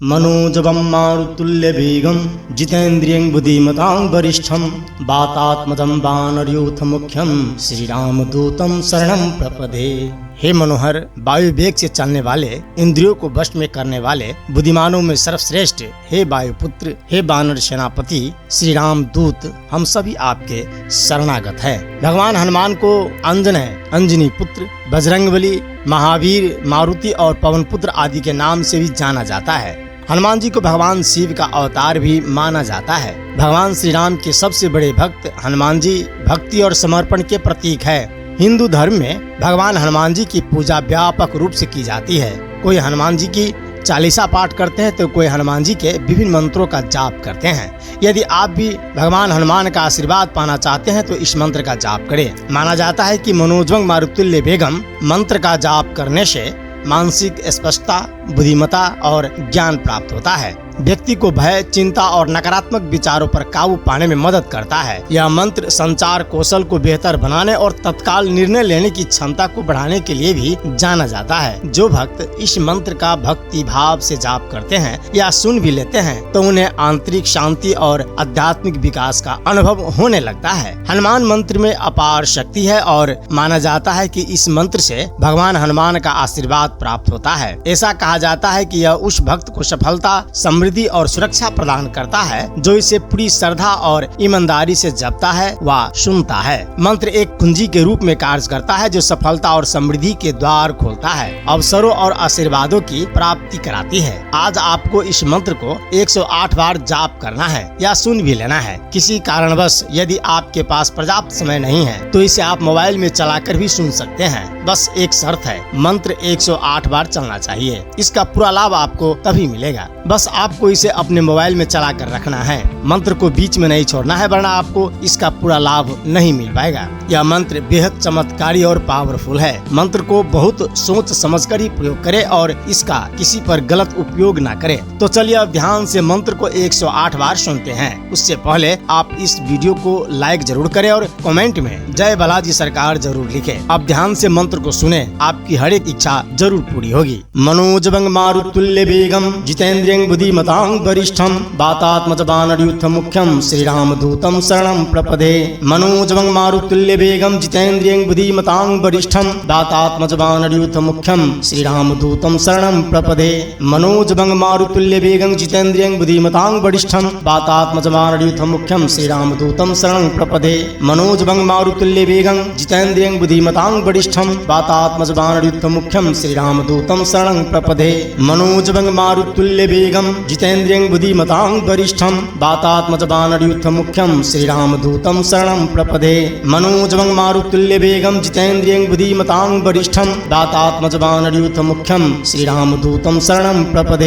मनोजवं मारुतुल्यवेगं जितेन्द्रियं बुद्धिमतां वरिष्ठं वातात्मजं वानरयूथमुख्यं श्रीरामदूतं शरणं प्रपदे। हे मनोहर, वायु वेग से चलने वाले, इंद्रियों को वश में करने वाले, बुद्धिमानों में सर्वश्रेष्ठ, हे वायुपुत्र, हे वानर सेनापति श्री राम दूत, हम सभी आपके शरणागत हैं। भगवान हनुमान को अंजनी पुत्र, बजरंगबली, महावीर, मारुति और पवन पुत्र आदि के नाम से भी जाना जाता है। हनुमान जी को भगवान शिव का अवतार भी माना जाता है। भगवान श्री राम के सबसे बड़े भक्त हनुमान जी भक्ति और समर्पण के प्रतीक है। हिंदू धर्म में भगवान हनुमान जी की पूजा व्यापक रूप से की जाती है। कोई हनुमान जी की चालीसा पाठ करते हैं तो कोई हनुमान जी के विभिन्न मंत्रों का जाप करते हैं। यदि आप भी भगवान हनुमान का आशीर्वाद पाना चाहते हैं तो इस मंत्र का जाप करें। माना जाता है कि मनोजवं मारुतुल्य वेगम मंत्र का जाप करने से मानसिक स्पष्टता, बुद्धिमत्ता और ज्ञान प्राप्त होता है। व्यक्ति को भय, चिंता और नकारात्मक विचारों पर काबू पाने में मदद करता है। यह मंत्र संचार कौशल को बेहतर बनाने और तत्काल निर्णय लेने की क्षमता को बढ़ाने के लिए भी जाना जाता है। जो भक्त इस मंत्र का भक्ति भाव से जाप करते हैं या सुन भी लेते हैं तो उन्हें आंतरिक शांति और आध्यात्मिक विकास का अनुभव होने लगता है। हनुमान मंत्र में अपार शक्ति है और माना जाता है कि इस मंत्र से भगवान हनुमान का आशीर्वाद प्राप्त होता है। ऐसा कहा जाता है कि यह उस भक्त को सफलता, समृद्धि और सुरक्षा प्रदान करता है जो इसे पूरी श्रद्धा और ईमानदारी से जपता है व सुनता है। मंत्र एक कुंजी के रूप में कार्य करता है जो सफलता और समृद्धि के द्वार खोलता है, अवसरों और आशीर्वादों की प्राप्ति कराती है। आज आपको इस मंत्र को 108 बार जाप करना है या सुन भी लेना है। किसी कारणवश यदि आपके पास पर्याप्त समय नहीं है तो इसे आप मोबाइल में चलाकर भी सुन सकते हैं। बस एक शर्त है, मंत्र 108 बार चलना चाहिए। इसका पूरा लाभ आपको तभी मिलेगा। बस आपको इसे अपने मोबाइल में चला कर रखना है। मंत्र को बीच में नहीं छोड़ना है वरना आपको इसका पूरा लाभ नहीं मिल पाएगा। यह मंत्र बेहद चमत्कारी और पावरफुल है। मंत्र को बहुत सोच समझकर ही प्रयोग करें और इसका किसी पर गलत उपयोग ना करें। तो चलिए अब ध्यान से मंत्र को 108 बार सुनते हैं। उससे पहले आप इस वीडियो को लाइक जरूर करें और कमेंट में जय बालाजी सरकार जरूर लिखें। अब ध्यान से मंत्र को सुने, आपकी हर एक इच्छा जरूर पूरी होगी। मनोजवं मारुतुल्य वेगम जितेन्द्रियं बुद्धिमतां वरिष्ठं वातात्मज वानरयूथमुख्यं श्रीरामदूतं शरणं प्रपदे। मनोजवं मारुतुल्य वेगम जितेन्द्रियं बुद्धिमतां वरिष्ठं वातात्मज वानरयूथमुख्यं श्रीरामदूतं शरणं प्रपदे। मनोजवं मारुतुल्य वेगं जितेन्द्रियं बुद्धिमतां वरिष्ठं वातात्मज वानरयूथमुख्यं श्रीरामदूतं शरणं प्रपदे। मनोजवं मारुतुल्य वेगं जितेन्द्रियं बुद्धिमतां वरिष्ठं वातात्मज वानरयूथमुख्यं श्रीरामदूतं शरणं प्रपदे। मनोजवं मारुतुल्य वेगं जितेन्द्रियं बुद्धिमतां वरिष्ठं वातात्मज वानरयूथमुख्यं श्रीरामदूतं शरणं प्रपदे। मनोजवं मारुतुल्य वेगं जितेन्द्रियं बुद्धिमतां वरिष्ठं वातात्मज वानरयूथमुख्यं श्रीरामदूतं शरणं प्रपदे।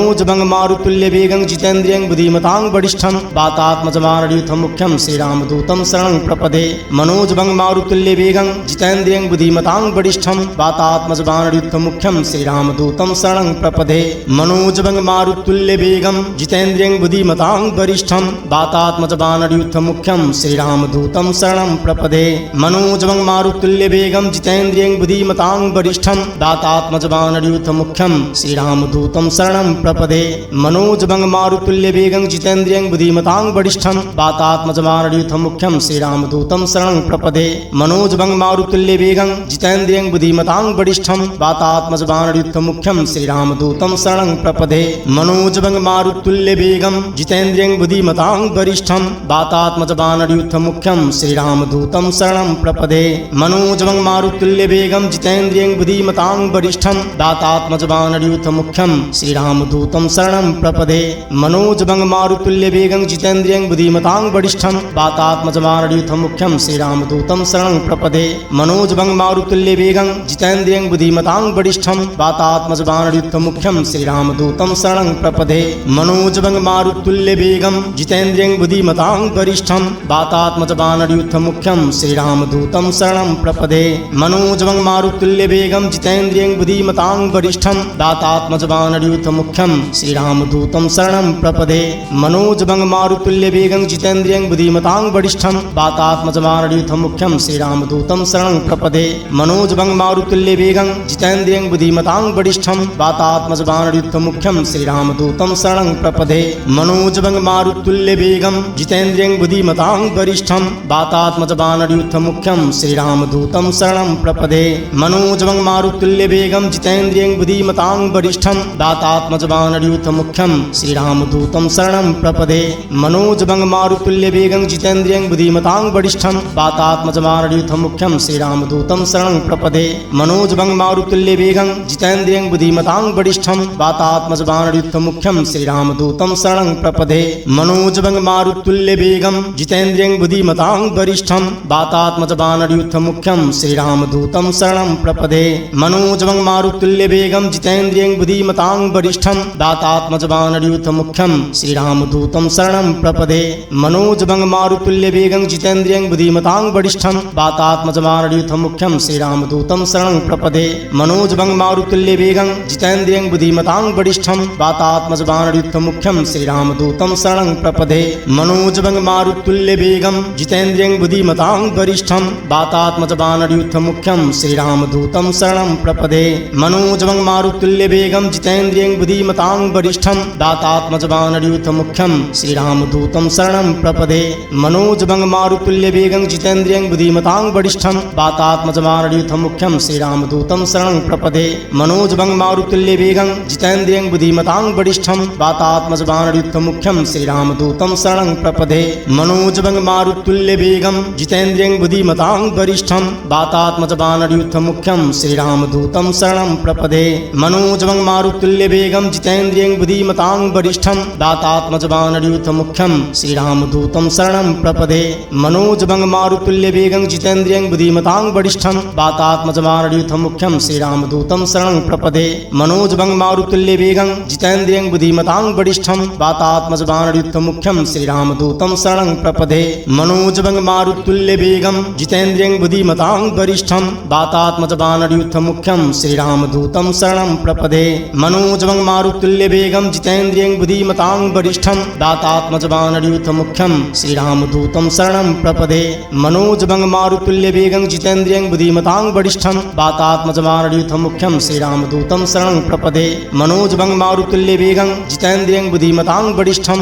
मनोजवं मारुतुल्य वेगं जितेन्द्रियं बुद्धिमतां वरिष्ठं वातात्मज वानरयूथमुख्यं श्रीरामदूतं शरणं प्रपदे। मनोजवं मारुतुल्य वेगं जितेन्द्रियं बुद्धिमतां वरिष्ठं वातात्मज वानरयूथमुख्यं श्रीरामदूतं शरणं प्रपदे। मनोजवं मारुतुल्य वेगं जितेन्द्रियं बुद्धिमतां वरिष्ठं वातात्मज वानरयूथमुख्यं श्रीरामदूतं शरणं प्रपदे। मनोजवं मारुतुल्य वेगं जितेन्द्रियं बुद्धिमतां वरिष्ठं वातात्मज वानरयूथमुख्यं श्रीरामदूतं शरणं प्रपदे। मनोजवं मारुतुल्य वेगं जितेन्द्रियं बुद्धिमतां वरिष्ठं वातात्मज वानरयूथमुख्यं श्रीरामदूतं शरणं प्रपदे। मनोजवं मारुतुल्य वेगं जितेन्द्रियं बुद्धिमतां वरिष्ठं वातात्मज वानरयूथमुख्यं श्रीरामदूतं शरणं प्रपदे। मनोजवं मारुतुल्य वेगं जितेन्द्रियं बुद्धिमतां वरिष्ठं वातात्मज वानरयूथमुख्यं श्रीरामदूतं शरणं प्रपदे। मनोजवं मारुतुल्य वेगं जितेन्द्रियं बुद्धिमतां वरिष्ठं वातात्मज वानरयूथमुख्यं श्रीरामदूतं शरणं प्रपदे। मनोजवं मारुतुल्य वेगं जितेन्द्रियं बुद्धिमतां वरिष्ठं वातात्मज वानरयूथमुख्यं श्रीरामदूतं शरणं प्रपदे। मनोजवं मारुतुल्य वेगं जितेन्द्रियं बुद्धिमतां वरिष्ठं वातात्मज वानरयूथमुख्यं श्रीरामदूतं शरणं प्रपदे। मनोजवं मारुतुल्य वेगं जितेन्द्रियं बुद्धिमतां वरिष्ठं वातात्मज वानरयूथमुख्यं श्रीरामदूतं शरणं प्रपदे। मनोजवं मारुतुल्य वेगं जितेन्द्रियं बुद्धिमतां वरिष्ठं वातात्मज वानरयूथमुख्यं श्रीरामदूतं शरणं प्रपदे। मनोजवं मारुतुल्य वेगं जितेन्द्रियं बुद्धिमतां वरिष्ठं वातात्मज वानरयूथमुख्यं श्रीरामदूतं शरणं प्रपदे। मनोजवं मारुतुल्य वेगं जितेन्द्रियं बुद्धिमतां वरिष्ठं वातात्मज वानरयूथमुख्यं श्रीरामदूतं श्रीरामदूतं शरणं प्रपदे मनोजवं मारुतुल्यवेगं जितेन्द्रियं बुद्धिमतां वरिष्ठं वातात्मजवानरयूथमुख्यं श्रीरामदूतं शरणं प्रपदे मनोजवं मारुतुल्यवेगं जितेन्द्रियं बुद्धिमतां वरिष्ठं वातात्मजवानरयूथमुख्यं श्रीरामदूतं शरणं प्रपदे मनोजवं मारुतुल्यवेगं जितेन्द्रियं बुद्धिमतां वरिष्ठं वातात्मजवानरयूथमुख्यं श्रीरामदूतं शरणं प्रपदे मनोजवं मारुतुल्यवेगं जितेन्द्रियं बुद्धिमतां वरिष्ठं वातात्मजवानरयूथमुख्यं श्रीरामदूतं शरणं प्रपदे मनोजवं मारुतुल्यवेगं जितेन्द्रियं बुद्धिमतां वरिष्ठं वातात्मजवानरयूथमुख्यं श्रीरामदूतं शरणं प्रपदे मनोजवं मारुतुल्यवेगं जितेन्द्रियं बुद्धिमतां वरिष्ठं वातात्मजवानरयूथमुख्यं श्रीरामदूतं शरणं प्रपदे मनोजवं मारुतुल्यवेगं जितेन्द्रियं बुद्धिमतां वरिष्ठं वातात्मजवानरयूथमुख्यं श्रीरामदूतं शरणं प्रपदे मनोजवं मारुतुल्यवेगं जितेन्द्रियं बुद्धिमतां वरिष्ठं वातात्मजवानरयूथमुख्यं श्रीरामदूतं शरणं प्रपदे मनोजवं मारुतुल्यवेगं जितेन्द्रियं बुद्धिमतां वरिष्ठं वातात्मजवानरयूथमुख्यं श्रीरामदूतं शरणं प्रपदे मनोजवं मारुतुल्यवेगं जितेन्द्रियं बुद्धिमतां वरिष्ठं वातात्मजवानरयूथमुख्यं श्रीरामदूतं शरणं प्रपदे मनोजवं मारुतुल्यवेगं जितेन्द्रियं बुद्धिमतां वरिष्ठं वातात्मजवानरयूथमुख्यं श्रीरामदूतं शरणं प्रपदे मनोजवं मारुतुल्यवेगं जितेन्द्रियं बुद्धिमतां वरिष्ठं वातात्मजवानरयूथमुख्यं श्रीरामदूतं शरणं प्रपदे मनोजवं मारुतुल्यवेगं जितेन्द्रियं बुद्धिमतां वरिष्ठं वातात्मजवानरयूथमुख्यं श्रीरामदूतं शरणं प्रपदे मनोजवं मारुतुल्यवेगं जितेन्द्रियं बुद्धिमतां वरिष्ठं वातात्मजवानरयूथमुख्यं श्रीरामदूतं शरणं प्रपदे मनोजवं मारुतुल्यवेगं जितेन्द्रियं बुद्धिमतां वरिष्ठं वातात्मजवानरयूथमुख्यं श्रीरामदूतं शरणं प्रपदे मनोजवं मारुतुल्यवेगं जितेन्द्रियं बुद्धिमतां वरिष्ठं वातात्मजवानरयूथमुख्यं श्रीरामदूतं शरणं प्रपदे मनोजवं मारुतुल्यवेगं जितेन्द्रियं बुद्धिमतां वरिष्ठं वातात्मजवानरयूथमुख्यं श्रीरामदूतं शरणं प्रपदे मनोजवं मारुतुल्यवेगं जितेन्द्रियं बुद्धिमतां वरिष्ठं वातात्मजवानरयूथमुख्यं श्रीरामदूतं शरणं प्रपदे मनोजवं मारुतुल्यवेगं जितेन्द्रियं बुद्धिमतां वरिष्ठं वातात्मजवानरयूथमुख्यं श्रीरामदूतं शरणं प्रपदे मनोजवं मारुतुल्यवेगं जितेन्द्रियं बुद्धिमतां वरिष्ठं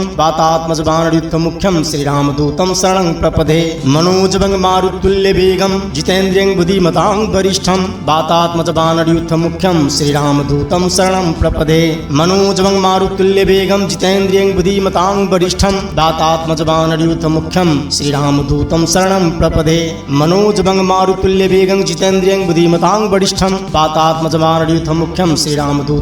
वातात्मजवानरयूथमुख्यं श्रीरामदूतं शरणं प्रपदे मनोजवं मारुतुल्यवेगं जितेन्द्रियं बुद्धिमतां वरिष्ठं वातात्मजवानरयूथमुख्यं श्रीरामदूतं शरणं प्रपदे मनोजवं मारुतुल्यवेगं जितेन्द्रियं बुद्धिमतां वरिष्ठं वातात्मजवानरयूथमुख्यं श्रीरामदूतं शरणं प्रपदे मनोजवं मारुतुल्यवेगं जितेन्द्रियं बुद्धिमतां वरिष्ठं वातात्मजवानरयूथमुख्यं श्रीरामदूतं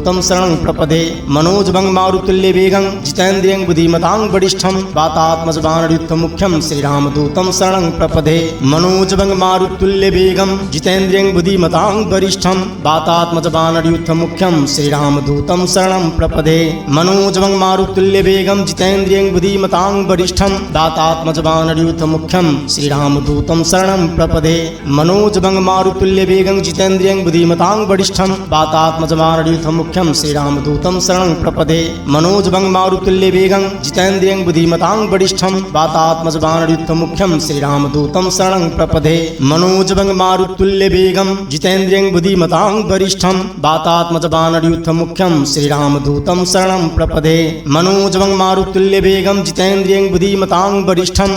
शरणं प्रपदे मनोजवं मारुतुल्यवेगं जितेन्द्रियं बुद्धिमतां वरिष्ठं वातात्मजवानरयूथमुख्यं श्रीरामदूतं शरणं प्रपदे मनोजवं मारुतुल्यवेगं जितेन्द्रियं बुद्धिमतां वरिष्ठं वातात्मजवानरयूथमुख्यं श्रीरामदूतं शरणं प्रपदे मनोजवं मारुतुल्यवेगं जितेन्द्रियं बुद्धिमतां वरिष्ठं वातात्मजवानरयूथमुख्यं श्रीरामदूतं शरणं प्रपदे मनोजवं मारुतुल्यवेगं जितेन्द्रियं बुद्धिमतां वरिष्ठं वातात्मजवानरयूथमुख्यं श्रीरामदूतं शरणं प्रपदे मनोजवं मारुतुल्यवेगं जितेन्द्रियं बुद्धिमतां वरिष्ठं वातात्मजवानरयूथमुख्यं श्रीरामदूतं शरणं प्रपदे मनोजवं मारुतुल्यवेगं जितेन्द्रियं बुद्धिमतां वरिष्ठं वातात्मजवानरयूथमुख्यं श्रीरामदूतं शरणं प्रपदे मनोजवं मारुतुल्यवेगं जितेन्द्रियं बुद्धिमतां वरिष्ठं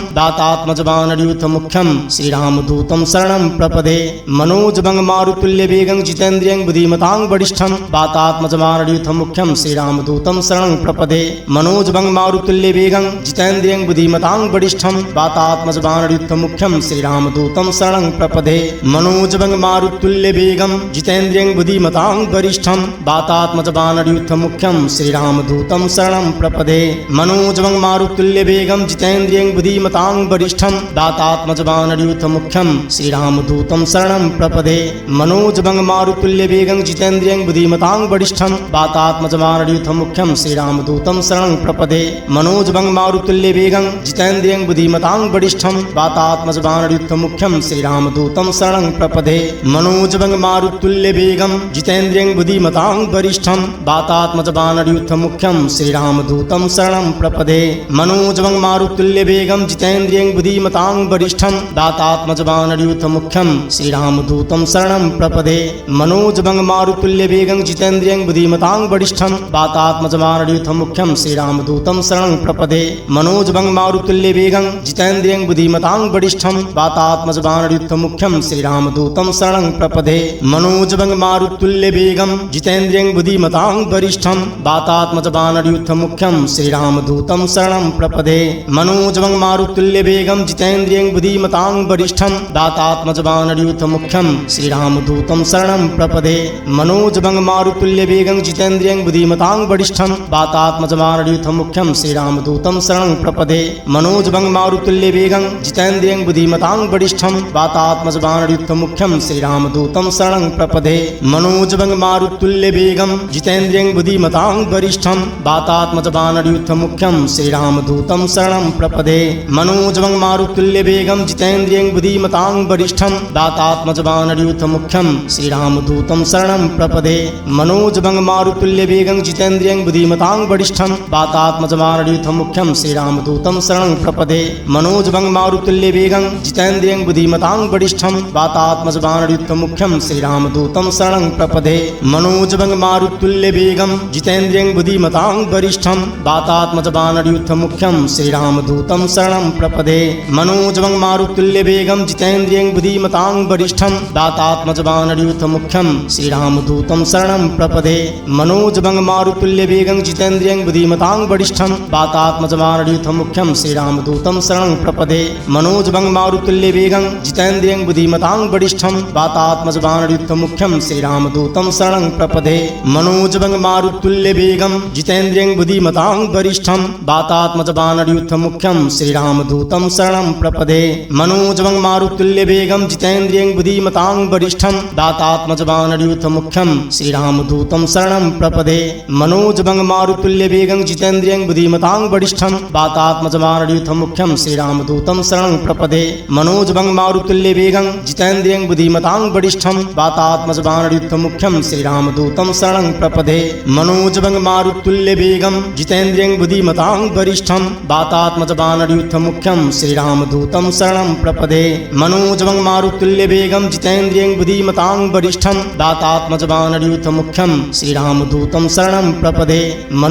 वातात्मजवानरयूथमुख्यं श्रीरामदूतं शरणं प्रपदे मनोजवं मारुतुल्यवेगं जितेन्द्रियं बुद्धिमतां वरिष्ठं वातात्मजवानरयूथमुख्यं श्रीरामदूतं शरणं प्रपदे मनोजवं मारुतुल्यवेगं जितेन्द्रियं बुद्धिमतां वरिष्ठं वातात्मजवानरयूथमुख्यं श्रीरामदूतं शरणं प्रपदे मनोजवं मारुतुल्यवेगं जितेन्द्रियं बुद्धिमतां वरिष्ठं वातात्मजवानरयूथमुख्यं श्रीरामदूतं शरणं प्रपदे मनोजवं मारुतुल्यवेगं जितेन्द्रियं बुद्धिमतां वरिष्ठं वातात्मजवानरयूथमुख्यं श्रीरामदूतं शरणं प्रपदे मनोजवं मारुतुल्यवेगं जितेन्द्रियं बुद्धिमतां वरिष्ठं वातात्मजवानरयूथमुख्यं श्रीरामदूतं शरणं प्रपदे मनोजवं मारुतुल्यवेगं जितेन्द्रियं बुद्धिमतां वरिष्ठं वातात्मजवानरयूथमुख्यं श्रीरामदूतं शरणं प्रपदे मनोजवं मारुतुल्यवेगं जितेन्द्रियं बुद्धिमतां वरिष्ठं वातात्मजवानरयूथमुख्यं श्रीरामदूतं शरणं प्रपदे मनोजवं मारुतुल्यवेगं जितेन्द्रियं बुद्धिमतां वरिष्ठं वातात्मजवानरयूथमुख्यं श्रीरामदूतं शरणं प्रपदे मनोजवं मारुतुल्यवेगं जितेन्द्रियं बुद्धिमतां वरिष्ठं वाता वातात्मजमानड्यूथमुख्यं श्रीरामदूतं शरणं प्रपदे मनोजवं मारुतुल्यवेगं जितेन्द्रियं बुद्धिमतां वरिष्ठं वातात्मजमानड्यूथमुख्यं श्रीरामदूतं शरणं प्रपदे मनोजवं मारुतुल्यवेगं जितेन्द्रियं बुद्धिमतां वरिष्ठं वातात्मजमानड्यूथमुख्यं श्रीरामदूतं शरणं प्रपदे मनोजवं मारुतुल्यवेगं जितेन्द्रियं बुद्धिमतां वरिष्ठं वातात्मजमानड्यूथमुख्यं श्रीरामदूतं शरणं प्रपदे मनोजवं मारुतुल्यवेगं जितेन्द्रियं बुद्धिमतां वरिष्ठं वातात्मजमानड्यूथमुख्यं श्रीरामदूतं शरणं प्रपदे मनोजवं मारुतुल्यवेगं जितेन्द्रियं बुद्धिमतां वरिष्ठं वातात्मजमानड्यूथमुख्यं श्रीरामदूतं शरणं प्रपदे मनोजवं मारुतुल्यवेगं जितेन्द्रियं बुद्धिमतां वरिष्ठं वातात्मजमानड्यूथमुख्यं श्रीरामदूतं शरणं प्रपदे मनोजवं मारुतुल्यवेगं जितेन्द्रियं बुद्धिमतां वरिष्ठं वातात्मजमानड्यूथमुख्यं श्रीरामदूतं शरणं प्रपदे मनोजवं मारुतुल्यवेगं जितेन्द्रियं बुद्धिमतां वरिष्ठं वातात्मजमानड्यूथमुख्यं श्रीरामदूतं शरणं प्रपदे मनोजवं मारुतुल्यवेगं जितेन्द्रियं बुद्धिमतां वरिष्ठं वातात्मजमानड्यूथमुख्यं श्रीरामदूतं शरणं प्रपदे मनोजवं मारुतुल्यवेगं जितेन्द्रियं बुद्धिमतां वरिष्ठं वातात्मजमानड्यूथमुख्यं श्रीरामदूतं शरणं प्रपदे मनोजवं मारुतुल्यवेगं जितेन्द्रियं बुद्धिमतां वरिष्ठं वातात्मजमानड्यूथमुख्यं श्रीरामदूतं शरणं प्रपदे मनोजवं मारुतुल्यवेगं जितेन्द्रियं बुद्धिमतां वरिष्ठं वातात्मजमानड्यूथमुख्यं श्रीरामदूतं शरणं प्रपदे मनोजवं मारुतुल्यवेगं जितेन्द्रियं बुद्धिमतां वरिष्ठं वातात्मजमानड्यूथमुख्यं श्रीरामदूतं शरणं प्रपदे मनोजवं मारुतुल्यवेगं जितेन्द्रियं बुद्धिमतां वरिष्ठं वातात्मजमानड्यूथमुख्यं श्रीरामदूतं शरणं प्रपदे मनोजवं मारुतुल्यवेगं जितेन्द्रियं बुद्धिमतां वरिष्ठं वातात्मजमानड्यूथमुख्यं श्रीरामदूतं शरणं प्रपदे मनोजवं मारुतुल्यवेगं जितेन्द्रियं बुद्धिमतां वरिष्ठं वातात्मजमानड्यूथमुख्यं श्रीरामदूतं शरणं प्रपदे मनोजवं मारुतुल्यवेगं जितेन्द्रियं बुद्धिमतां वरिष्ठं वातात्मजमानड्यूथमुख्यं श्रीरामदूतं शरणं प्रपदे मनोजवं मारुतुल्यवेगं जितेन्द्रियं बुद्धिमतां वरिष्ठं वातात्मजमानड्यूथमुख्यं श्रीरामदूतं शरणं प्रपदे मनोजवं मारुतुल्यवेगं जितेन्द्रियं बुद्धिमतां वरिष्ठं वातात्मजमानड्यूथमुख्यं श्रीरामदूतं शरणं प्रपदे मनोजवं मारुतुल्यवेगं जितेन्द्रियं बुद्धिमतां वरिष्ठं वातात्मजमानड्यूथमुख्यं श्रीरामदूतं शरणं प्रपदे मनोजवं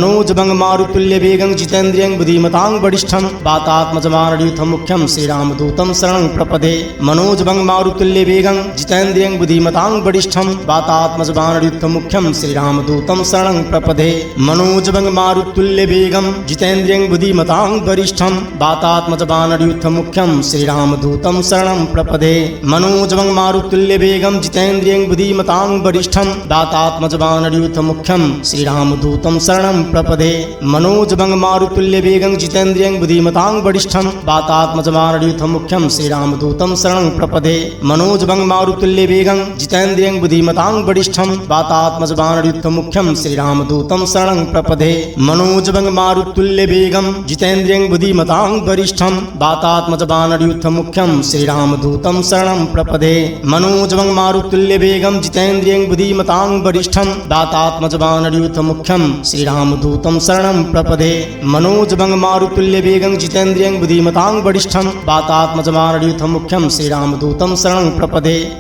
मारुतुल्यवेगं जितेन्द्रियं बुद्धिमतां वरिष्ठं वातात्मजमानड्यूथमुख्यं श्रीरामदूतं शरणं प्रपदे मनोजवं मारुतुल्यवेगं जितेन्द्रियं बुद्धिमतां वरिष्ठं वातात्मजमानड्यूथमुख्यं श्रीरामदूतं शरणं प्रपदे मनोजवं मारुतुल्यवेगं जितेन्द्रियं बुद्धिमतां वरिष्ठं वातात्मजमानड्यूथमुख्यं श्रीरामदूतं शरणं प्रपदे मनोजवं मारुतुल्यवेगं जितेन्द्रियं बुद्धिमतां वरिष्ठं वातात्मजमानड्यूथमुख्यं श्रीरामदूतं शरणं प्रपदे मनोजवं मारुतुल्यवेगं जितेन्द्रियं बुद्धिमतां वरिष्ठं वातात्मजमानड्यूथमुख्यं श्रीरामदूतं शरणं प्रपदे मनोजवं मारुतुल्यवेगं जितेन्द्रियं बुद्धिमतां वरिष्ठं वातात्मजमानड्यूथमुख्यं श्रीरामदूतं शरणं प्रपदे मनोजवं मारुतुल्यवेगं जितेन्द्रियं बुद्धिमतां वरिष्ठं वातात्मजमानड्यूथमुख्यं श्रीरामदूतं शरणं प्रपदे मनोजवं मारुतुल्यवेगं जितेन्द्रियं बुद्धिमतां वरिष्ठं वातात्मजमानड्यूथमुख्यं श्रीरामदूतं शरणं प्रपदे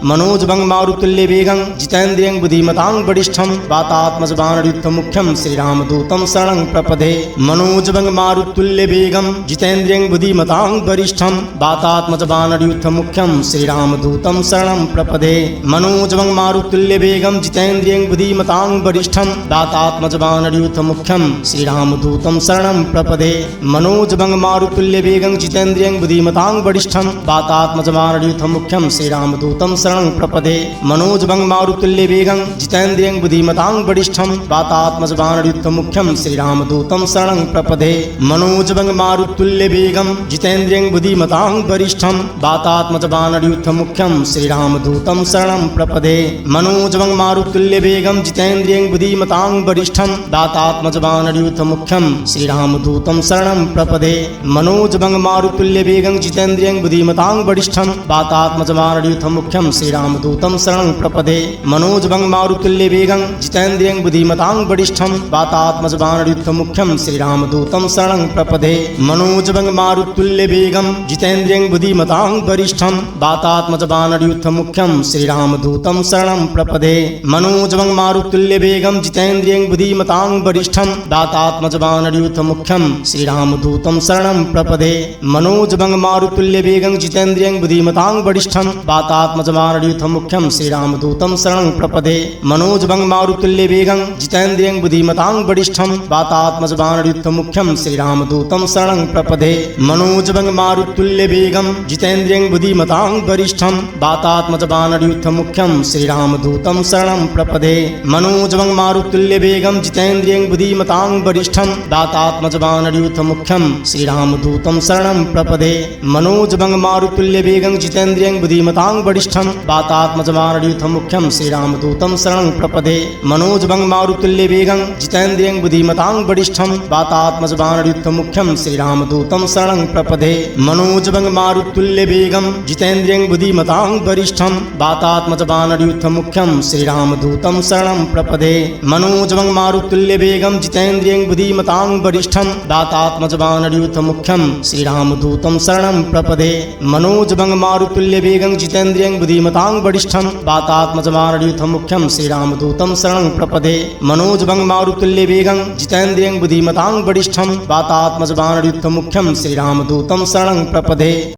मनोजवं मारुतुल्यवेगं जितेन्द्रियं बुद्धिमतां वरिष्ठं वातात्मजमानड्यूथमुख्यं श्रीरामदूतं शरणं प्रपदे मनोजवं मारुतुल्यवेगं जितेन्द्रियं बुद्धिमतां वरिष्ठं वातात्मजमानड्यूथमुख्यं श्रीरामदूतं शरणं प्रपदे मनोजवं मारुतुल्यवेगं जितेन्द्रियं बुद्धिमतां वरिष्ठं वातात्मजमानड्यूथमुख्यं श्रीरामदूतं शरणं प्रपदे मनोजवं मारुतुल्यवेगं जितेन्द्रियं बुद्धिमतां वरिष्ठं वातात्मजमानड्यूथमुख्यं श्रीरामदूतं शरणं प्रपदे मनोजवं मारुतुल्यवेगं जितेन्द्रियं बुद्धिमतां वरिष्ठं वातात्मजमानड्यूथमुख्यं श्रीरामदूतं शरणं प्रपदे मनोजवं मारुतुल्यवेगं जितेन्द्रियं बुद्धिमतां वरिष्ठं वातात्मजमानड्यूथमुख्यं श्रीरामदूतं शरणं प्रपदे मनोजवं मारुतुल्यवेगं जितेन्द्रियं बुद्धिमतां वरिष्ठं वातात्मजमानड्यूथमुख्यं श्रीरामदूतं शरणं प्रपदे मनोजवं मारुतुल्यवेगं जितेन्द्रियं बुद्धिमतां वरिष्ठं वातात्मजमानड्यूथमुख्यं श्रीरामदूतं शरणं प्रपदे मनोजवं मारुतुल्यवेगं जितेन्द्रियं बुद्धिमतां वरिष्ठं वातात्मजमानड्यूथमुख्यं श्रीरामदूतं शरणं प्रपदे मनोजवं मारुतुल्यवेगं जितेन्द्रियं बुद्धिमतां वरिष्ठं वातात्मजमानड्यूथमुख्यं श्रीरामदूतं शरणं प्रपदे मनोजवं मारुतुल्यवेगं जितेन्द्रियं बुद्धिमतां बुद्धिमतां वरिष्ठं वातात्मजवानरयूथमुख्यं श्रीरामदूतं शरणं प्रपदे मनोजवं मारुतुल्यवेगं जितेन्द्रियं बुद्धिमतां वरिष्ठं वातात्मजवानरयूथमुख्यं श्रीरामदूतं शरणं प्रपदे मनोजवं मारुतुल्यवेगं जितेन्द्रियं बुद्धिमतां वरिष्ठं वातात्मजवानरयूथमुख्यं श्रीरामदूतं शरणं प्रपदे मनोजवं मारुतुल्यवेगं जितेन्द्रियं बुद्धिमतां वरिष्ठं वातात्मजवानरयूथमुख्यं श्रीरामदूतं शरणं प्रपदे मनोजवं मारुतुल्यवेगं जितेन्द्रियं बुद्धिमतां वरिष्ठं वातात्मजवानरयूथमुख्यं श्रीरामदूतं शरणं प्रपदे मनोजवं मारुतुल्यवेगं जितेन्द्रियं बुद्धिमतां वरिष्ठं वातात्मजवानरयूथमुख्यं श्रीरामदूतं शरणं प्रपदे मनोजवं मारुतुल्यवेगं जितेन्द्रियं बुद्धिमतां वरिष्ठं वातात्मजवानरयूथमुख्यं श्रीरामदूतं शरणं प्रपदे मनोजवं मारुतुल्यवेगं जितेन्द्रियं बुद्धिमतां वरिष्ठं वातात्मजवानरयूथमुख्यं श्रीरामदूतं शरणं प्रपदे मनोजवं मारुतुल्यवेगं जितेन्द्रियं बुद्धिमतां वरिष्ठं वातात्मजवानरयूथमुख्यं श्रीरामदूतं शरणं प्रपदे मनोजवं मारुतुल्यवेगं जितेन्द्रियं बुद्धिमतां वरिष्ठं वातात्मजवानरयूथमुख्यं श्रीरामदूतं शरणं प्रपदे मनोजवं मारुतुल्यवेगं जितेन्द्रियं बुद्धिमतां वरिष्ठं वातात्मजवानरयूथमुख्यं श्रीरामदूतं शरणं प्रपदे।